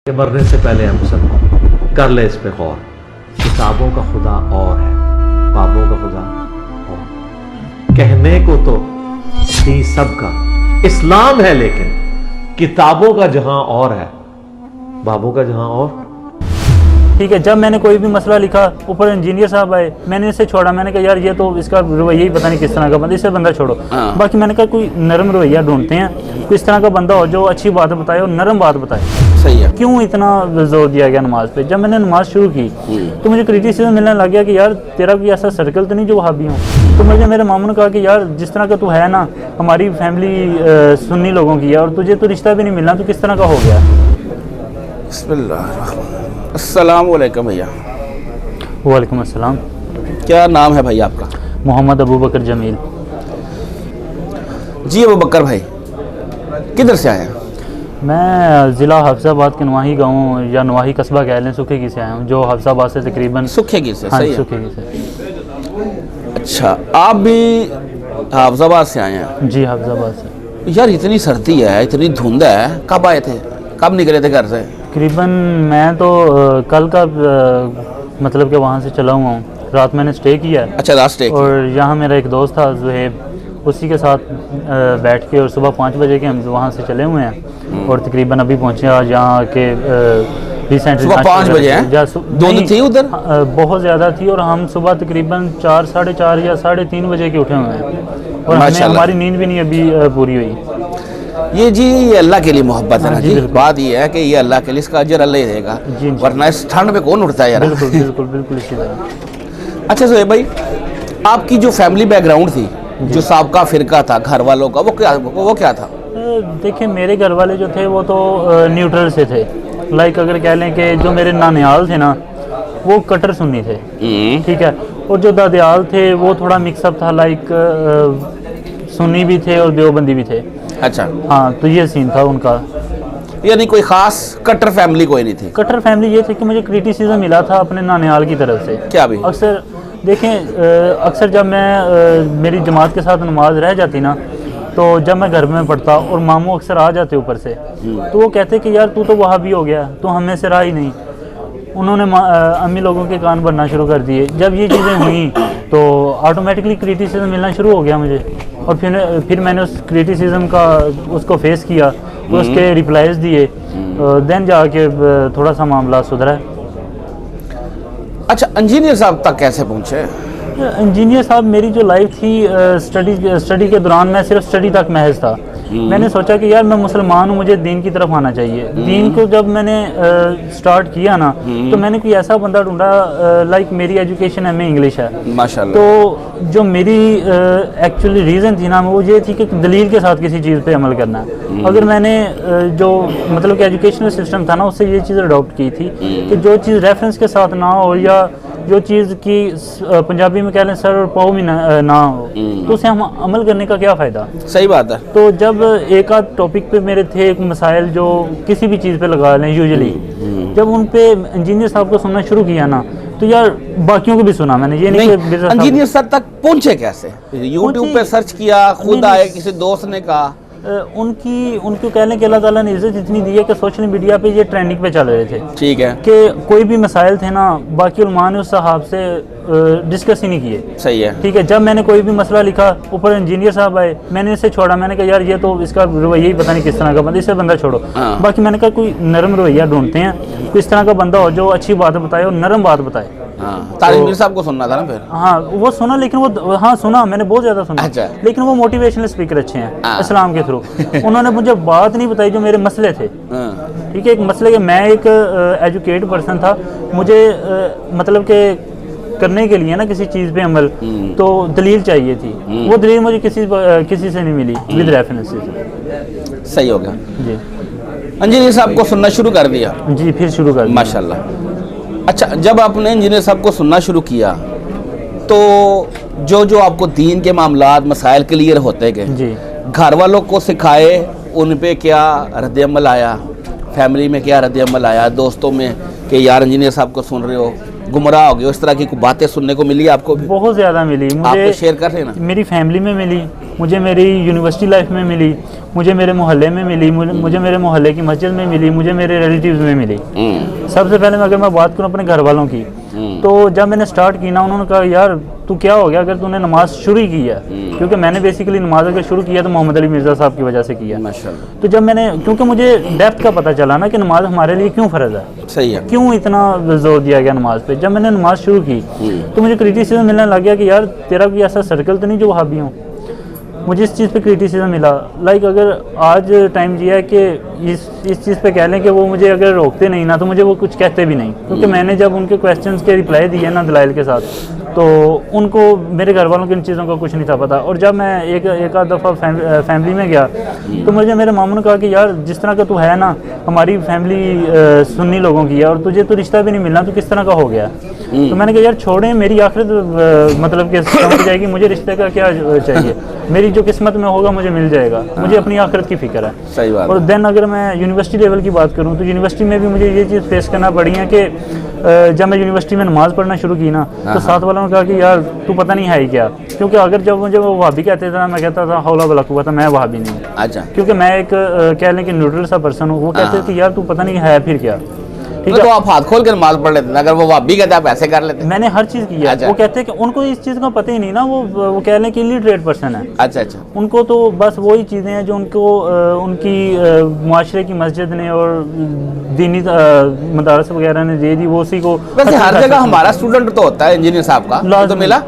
कि मरने से पहले हम सब कर ले इस पे गौर। किताबों का खुदा और है, बाबों का खुदा और। कहने को तो दी सबका इस्लाम है, लेकिन किताबों का जहां और है, बाबों का जहां और। ठीक है, जब मैंने कोई भी मसला लिखा, ऊपर इंजीनियर साहब आए, मैंने इसे छोड़ा। मैंने कहा यार ये तो इसका रवैया ही पता नहीं किस तरह का बंदा, इससे बंदा छोड़ो। बाकी मैंने कहा कोई नरम रवैया ढूंढते हैं, कोई इस तरह का बंदा हो जो अच्छी बात बताए और नरम बात बताए। सही है। क्यों इतना जोर दिया गया नमाज पे? जब मैंने नमाज शुरू की तो मुझे क्रिटिसिज्म मिलने लग गया कि यार तेरा कोई ऐसा सर्कल तो नहीं जो वहाबी हो। तो मुझे मेरे मामू ने कहा कि यार जिस तरह का तू है ना, हमारी फैमिली सुन्नी लोगों की है और तुझे तो रिश्ता भी नहीं मिलना, तो किस तरह का हो गया? अस्सलाम वालेकुम भैया। वालेकुम अस्सलाम। क्या नाम है भाई आपका? मोहम्मद अबू बकर जमील। जी अबू बकर भाई, किधर से आए हैं? मैं ज़िला हफ्साबाद के नवाही गाँव या नवाही कस्बा कह लें, सुखेगी से आया हूँ, जो हफ्साबाद से तकरीबन सुखेगी से। हाँ, सही है। सुखेगी से। अच्छा, आप भी हफ्साबाद से आए हैं? जी हफ्साबाद से। यार इतनी सर्दी है, इतनी धुंध है, कब आए थे, कब निकले थे घर से? तकरीबन मैं तो कल का मतलब कि वहाँ से चला हुआ हूँ। रात मैंने स्टे किया है। अच्छा, रात स्टे। और यहाँ मेरा एक दोस्त था जुहेब, उसी के साथ बैठ के और सुबह 5 बजे के हम वहाँ से चले हुए हैं और तकरीबन अभी पहुँचे आज यहाँ के रिसेंटली। सुबह 5 बजे हैं? धुंध थी उधर? बहुत ज़्यादा थी और हम सुबह तकरीबन 4, साढ़े 4 या 3:30 बजे के उठे हुए हैं और हमारी नींद भी नहीं अभी पूरी हुई। ये जी, ये अल्लाह के लिए मोहब्बत है ना जी। बिल्कुल। बात ये है कि ये अल्लाह के लिए, इसका अजर अल्लाह ही देगा, वरना इस ठंड में कौन उठता है यार। बिल्कुल बिल्कुल बिल्कुल इसी तरह। अच्छा सोहेब भाई, आपकी जो फैमिली बैकग्राउंड थी, जो साबका फिरका था घर वालों का, वो क्या था? देखिए मेरे घर वाले जो थे वो तो न्यूट्रल से थे। लाइक अगर कह लें कि जो मेरे नानियाल थे ना, वो कट्टर सुन्नी थे। ठीक है। और जो दादियाल थे वो थोड़ा मिक्सअप था, लाइक सुन्नी भी थे और देवबंदी भी थे। अच्छा। हाँ, तो ये सीन था उनका। यानी कोई खास कट्टर फैमिली कोई नहीं थी? कट्टर फैमिली ये थी कि मुझे क्रिटिसिज्म मिला था अपने नानियाल की तरफ से। क्या भी? अक्सर देखें, अक्सर जब मैं मेरी जमात के साथ नमाज रह जाती ना, तो जब मैं घर में पढ़ता और मामू अक्सर आ जाते ऊपर से, तो वो कहते कि यार तू तो वहाबी हो गया, तू हमें से रहा ही नहीं। उन्होंने अम्मी लोगों के कान भरना शुरू कर दिए। जब ये चीज़ें हुई तो ऑटोमेटिकली क्रिटिसिज्म मिलना शुरू हो गया मुझे। और फिर मैंने उस क्रिटिसिज्म का उसको फेस किया, उसके रिप्लाईज दिए, देन जाके थोड़ा सा मामला सुधरा है। अच्छा, इंजीनियर साहब तक कैसे पहुँचे? इंजीनियर साहब, मेरी जो लाइफ थी स्टडी के दौरान मैं सिर्फ स्टडी तक महज था। मैंने सोचा कि यार मैं मुसलमान हूँ, मुझे दीन की तरफ आना चाहिए। दीन को जब मैंने स्टार्ट किया ना, तो मैंने कोई ऐसा बंदा ढूंढा, लाइक मेरी एजुकेशन एमए इंग्लिश है माशाल्लाह। तो जो मेरी एक्चुअली रीज़न थी ना, वो ये थी कि दलील के साथ किसी चीज़ पे अमल करना है। अगर मैंने जो मतलब कि एजुकेशनल सिस्टम था ना, उससे ये चीज़ अडॉप्ट की थी कि जो चीज़ रेफरेंस के साथ ना हो, या जो चीज़ की पंजाबी में कह लें सर और पाँव में ना हो, तो उसे हम अमल करने का क्या फ़ायदा? सही बात है। तो जब एक आध टॉपिक पे मेरे थे एक मसाइल जो किसी भी चीज़ पे लगा लें यूजुअली, जब उन पे इंजीनियर साहब को सुनना शुरू किया ना, तो यार बाकियों को भी सुना मैंने। ये नहीं कि इंजीनियर सर तक पहुंचे कैसे? यूट्यूब पे सर्च किया, खुद आए, किसी दोस्त ने कहा? उनको कह लें कि अल्लाह ताला ने इज्जत इतनी दी है कि सोशल मीडिया पे ये ट्रेंडिंग पे चल रहे थे। ठीक है। कि कोई भी मसाइल थे ना, बाकी उलमा ने उस हिसाब से डिस्कस ही नहीं किए। सही है। ठीक है। जब मैंने कोई भी मसला लिखा, ऊपर इंजीनियर साहब आए, मैंने इसे छोड़ा। मैंने कहा यार ये तो इसका रवैया ही पता नहीं किस तरह का बंदा, इससे बंदा छोड़ो। बाकी मैंने कहा कोई नरम रवैया ढूंढते हैं, कोई इस तरह का बंदा हो जो अच्छी बात बताए और नरम बात बताए। तारिक साहब को सुनना था ना फिर? हाँ, वो सुना, लेकिन वो हाँ सुना, मैंने बहुत ज़्यादा सुना। अच्छा। लेकिन वो मोटिवेशनल स्पीकर अच्छे हैं इस्लाम के थ्रू। उन्होंने मुझे बात नहीं बताई जो मेरे मसले थे। ठीक है। एक मसले के, मैं एक एजुकेटेड पर्सन था, मुझे मतलब के करने के लिए ना किसी चीज़ पे अमल, तो दलील चाहिए थी। वो दलील मुझे किसी से नहीं मिली विद रेफरेंसेस। सही हो गया जी। इंजीनियर साहब को सुनना शुरू कर दिया? जी, फिर शुरू कर दिया। माशाल्लाह। अच्छा, जब आपने इंजीनियर साहब को सुनना शुरू किया तो जो आपको दीन के मामलात मसाइल क्लियर होते गए जी, घर वालों को सिखाए, उन पे क्या रद्द-ए-अमल आया, फैमिली में क्या रद्द-ए-अमल आया, दोस्तों में कि यार इंजीनियर साहब को सुन रहे हो, गुमराह हो गए, इस तरह की बातें सुनने को मिली आपको भी? बहुत ज़्यादा मिली मुझे। आप शेयर कर रहे हैं ना? मेरी फैमिली में मिली, मुझे मेरी यूनिवर्सिटी लाइफ में मिली, मुझे मेरे मोहल्ले में मिली, मुझे मेरे मोहल्ले की मस्जिद में मिली, मुझे मेरे रिलेटिव्स में मिली। सबसे पहले अगर मैं बात करूँ अपने घर वालों की, तो जब मैंने स्टार्ट की ना, उन्होंने कहा यार तू क्या हो गया अगर तूने नमाज शुरू की है, क्योंकि मैंने बेसिकली नमाज अगर शुरू किया तो मोहम्मद अली मिर्ज़ा साहब की वजह से किया। माशाल्लाह। तो जब मैंने, क्योंकि मुझे डेप्थ का पता चला ना कि नमाज हमारे लिए क्यों फ़र्ज है, सही है, क्यों इतना जोर दिया गया नमाज पे। जब मैंने नमाज शुरू की तो मुझे क्रिटिसिज्म मिलने लग गया कि यार तेरा कोई ऐसा सर्कल तो नहीं जो वहाबी हो। मुझे इस चीज़ पे क्रिटिसिज्म मिला। लाइक अगर आज टाइम ये है कि इस चीज़ पे कह लें कि वो मुझे अगर रोकते नहीं ना तो मुझे वो कुछ कहते भी नहीं, क्योंकि मैंने जब उनके क्वेश्चंस के रिप्लाई दिए ना दलाइल के साथ, तो उनको, मेरे घर वालों को इन चीज़ों का कुछ नहीं था पता। और जब मैं एक आध दफ़ा फैमिली में गया तो मुझे मेरे मामू ने कहा कि यार जिस तरह का तू है ना, हमारी फैमिली सुन्नी लोगों की है और तुझे तो रिश्ता भी नहीं मिलना, तो किस तरह का हो गया। तो मैंने कहा यार छोड़ें, मेरी आखिरत मतलब कि समझ जाएगी, मुझे रिश्ते का क्या चाहिए, मेरी जो किस्मत में होगा मुझे मिल जाएगा, मुझे अपनी आखिरत की फिक्र है। सही बात। और देन अगर मैं यूनिवर्सिटी लेवल की बात करूँ तो यूनिवर्सिटी में भी मुझे ये चीज़ फेस करना पड़ी है कि जब मैं यूनिवर्सिटी में नमाज़ पढ़ना शुरू की ना, तो साथ वालों ने कहा कि यार तू पता नहीं है ही क्या, क्योंकि अगर जब मुझे वो वहाबी कहते थे ना, मैं कहता था हौला बला कुव्वत, मैं वहाबी नहीं हूँ। अच्छा। क्योंकि मैं एक कह लें कि न्यूट्रल सा पर्सन हूँ। वो कहते थे कि यार तू पता नहीं है फिर क्या, ठीक है। तो आप हाथ खोल कर नमाज पढ़ लेते थे, अगर वो वहाबी कहते आप ऐसे कर लेते? मैंने हर चीज़ की है। वो कहते हैं कि उनको इस चीज़ का पता ही नहीं ना, वो कह लें कि इलिटरेट पर्सन है। अच्छा अच्छा। उनको तो बस वही चीज़ें हैं जो उनको उनकी माशरे की मस्जिद ने और दीनी मदारस वगैरह ने दे दी, वो उसी को। वैसे हर जगह हमारा स्टूडेंट तो होता है इंजीनियर साहब का, तो मिला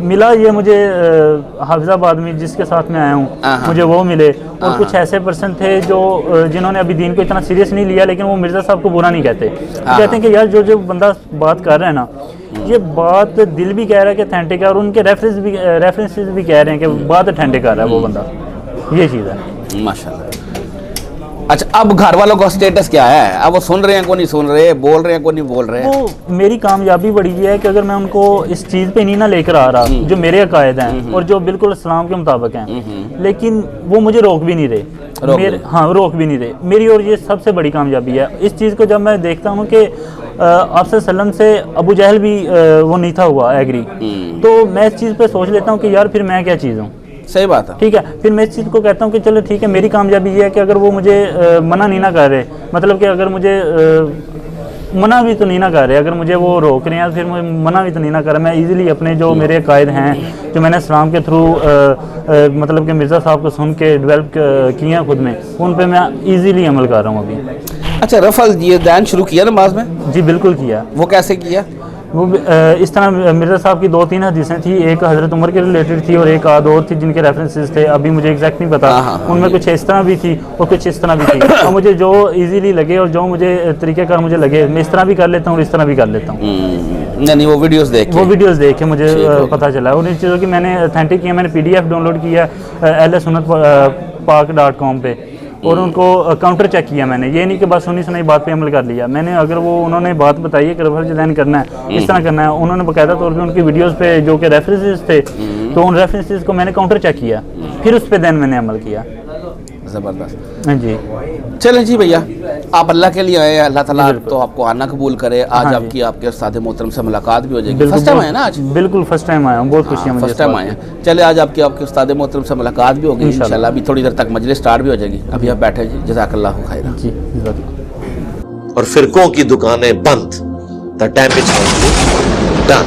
मिला ये मुझे हाफिजाबाद में जिसके साथ में आया हूँ, मुझे वो मिले। और कुछ ऐसे पर्सन थे जो जिन्होंने अभी दीन को इतना सीरियस नहीं लिया, लेकिन वो मिर्ज़ा साहब को बुरा नहीं कहते। कहते हैं कि यार जो बंदा बात कर रहा है ना, ये बात दिल भी कह रहा है कि अथेंटिक है, और उनके रेफरेंसेस भी कह रहे हैं कि बात अथेंटिक कर रहा है वो बंदा। ये चीज़ है माशाल्लाह। अच्छा, अब घर वालों का स्टेटस क्या है? अब वो सुन रहे हैं को नहीं सुन रहे, बोल रहे हैं को नहीं बोल रहे? वो मेरी कामयाबी बड़ी ये है कि अगर मैं उनको इस चीज़ पे नहीं ना लेकर आ रहा जो मेरे अकायद हैं और जो बिल्कुल इस्लाम के मुताबिक हैं, लेकिन वो मुझे रोक भी नहीं रहे। हाँ, रोक भी नहीं रहे मेरी, और ये सबसे बड़ी कामयाबी है। इस चीज़ को जब मैं देखता हूँ कि आप सल्लम से अबू जहल भी वो नहीं था हुआ एग्री, तो मैं इस चीज़ पे सोच लेता हूँ कि यार फिर मैं क्या चीज़ हूँ। सही बात है। ठीक है, फिर मैं इस चीज़ को कहता हूँ कि चलो ठीक है, मेरी कामयाबी ये है कि अगर वो मुझे मना नहीं ना कर रहे, मतलब कि अगर मुझे मना भी तो नहीं ना कर रहे, अगर मुझे वो रोक रहे हैं फिर मुझे मना भी तो नहीं ना कर रहे, मैं इजीली अपने जो मेरे कायद हैं जो मैंने इस्लाम के थ्रू मतलब कि मिर्ज़ा साहब को सुन के डेवलप किए हैं खुद में, उन पे मैं इजीली अमल कर रहा हूँ अभी। अच्छा, रफ़ल ये दैन शुरू किया नमाज में? जी बिल्कुल किया। वो कैसे किया? वो इस तरह मिर्ज़ा साहब की 2-3 हदीसें थी, एक हज़रत उमर के रिलेटेड थी और एक आध और थी जिनके रेफरेंसेस थे, अभी मुझे एग्जैक्ट नहीं पता। उनमें कुछ इस तरह भी थी और कुछ इस तरह भी थी, तो मुझे जो इजीली लगे और जो मुझे तरीक़ेकार मुझे लगे, मैं इस तरह भी कर लेता हूँ और इस तरह भी कर लेता हूँ। नहीं, वो वीडियोस देख के मुझे पता चला। और इन चीज़ों की मैंने अथेंटिक किया, मैंने PDF डाउनलोड किया ahlesunnatpark.com पे, और उनको काउंटर चेक किया मैंने। ये नहीं कि बस सुनी सुनाई बात पे अमल कर लिया मैंने। अगर वो उन्होंने बात बताई है कि रेफरेंस डिज़ाइन करना है, इस तरह करना है, उन्होंने बाकायदा तौर पे उनकी वीडियोस पे जो कि रेफरेंसेस थे, तो उन रेफरेंसेस को मैंने काउंटर चेक किया, फिर उस पर देन मैंने अमल किया। ज़बरदस्त। हाँ जी, चलें जी भैया, आप अल्लाह के लिए आए हैं, अल्लाह ताला तो आपको आना कबूल करे। आज आपके उस्ताद मोहतरम से मुलाकात भी हो जाएगी। फर्स्ट टाइम आए ना आज? बिल्कुल फर्स्ट टाइम आया हूँ, बहुत खुशी है मुझे। फर्स्ट टाइम आए हैं। चले, आज आपके उस्ताद मोहतरम से मुलाकात भी होगी इंशाल्लाह। अभी थोड़ी देर तक मजलिस स्टार्ट भी हो जाएगी। अभी आप बैठे जी, जज़ाकल्लाहु खैरा जी। और फिरकों की दुकानें बंद, द डैमेज डन।